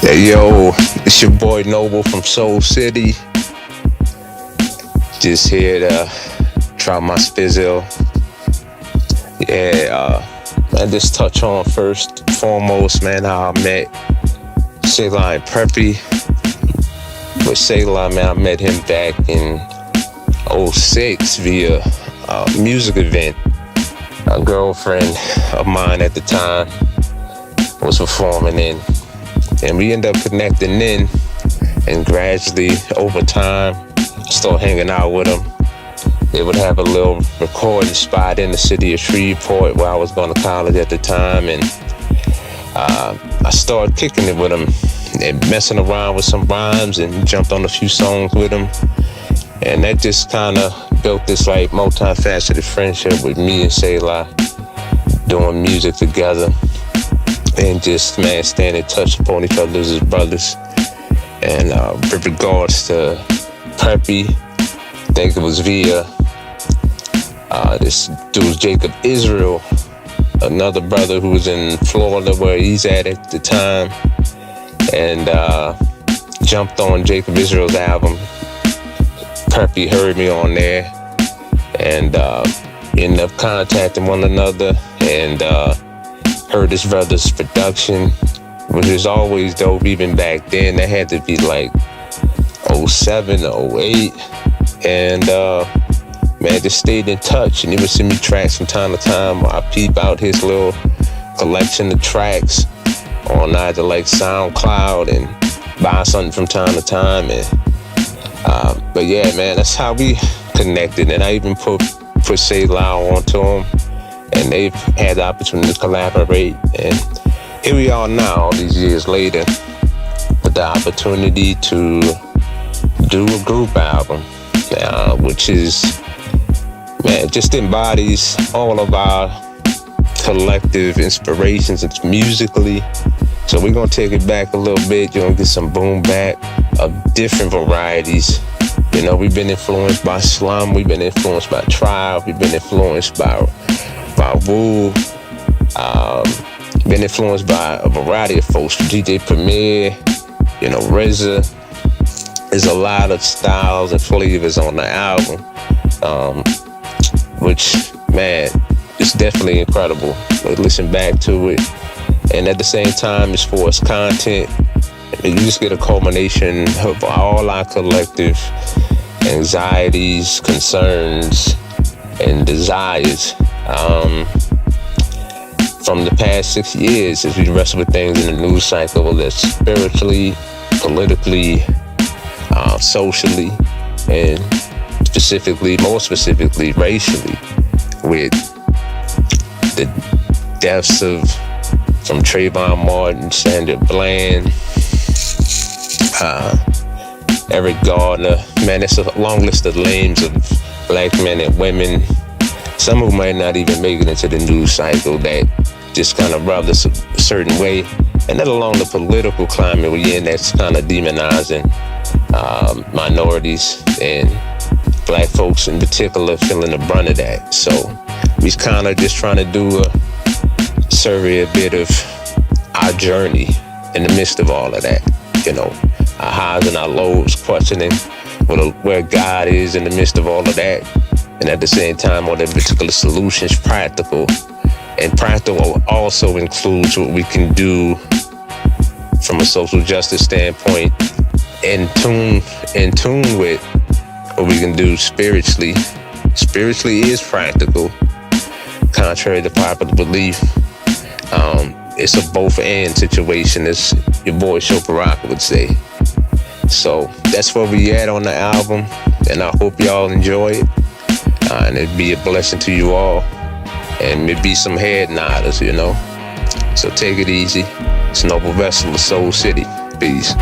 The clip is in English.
Hey yo, it's your boy Noble from Xoul City. Just here to try my Spizill. Man, just touch on first and foremost, man, how I met SaeLah and Preppy. With SaeLah, man, I met him back in '06 via a music event. A girlfriend of mine at the time was performing in, and we ended up connecting then, and gradually over time started hanging out with him. They would have a little recording spot in the city of Shreveport where I was going to college at the time, and I started kicking it with him and messing around with some rhymes and jumped on a few songs with him, and that just kind of built this like multifaceted friendship with me and SaeLah, doing music together and just, man, staying in touch upon each other as brothers. And with regards to Preppy, I think it was via this dude Jacob Israel, another brother who was in Florida where he's at the time, and jumped on Jacob Israel's album. Preppy heard me on there, and ended up contacting one another, and heard his brother's production, which was always dope. Even back then, that had to be like '07, '08, and man, just stayed in touch, and he would send me tracks from time to time. I peep out his little collection of tracks on either like SoundCloud and buy something from time to time. And but yeah, man, that's how we connected. And I even put SaeLah onto him, and they've had the opportunity to collaborate. And here we are now, all these years later, with the opportunity to do a group album, which is, man, just embodies all of our collective inspirations musically. So we're gonna take it back a little bit. You're gonna get some boom bap of different varieties. You know, we've been influenced by Slum, we've been influenced by Tribe, we've been influenced by Wu, been influenced by a variety of folks, DJ Premier, you know, RZA. There's a lot of styles and flavors on the album, which, man, it's definitely incredible. Listen back to it, and at the same time, as far as content, you just get a culmination of all our collective anxieties, concerns, and desires from the past 6 years, as we wrestle with things in the news cycle that's spiritually, politically, socially, and more specifically, racially, with the deaths from Trayvon Martin, Sandra Bland, Eric Gardner. Man, it's a long list of names of black men and women, some who might not even make it into the news cycle, that just kind of rubbed us a certain way. And let alone the political climate we're in, that's kind of demonizing minorities, and black folks in particular feeling the brunt of that. So we're kind of just trying to do a survey a bit of our journey in the midst of all of that, you know, our highs and our lows, questioning where God is in the midst of all of that, and at the same time, all that particular solutions, practical. And practical also includes what we can do from a social justice standpoint, in tune with what we can do spiritually. Spiritually is practical, contrary to popular belief. It's a both and situation, as your boy Chopin would say. So that's where we at on the album, and I hope y'all enjoy it, and it'd be a blessing to you all, and maybe some head nodders, you know. So take it easy. It's Noble Vessel of Xoul City. Peace.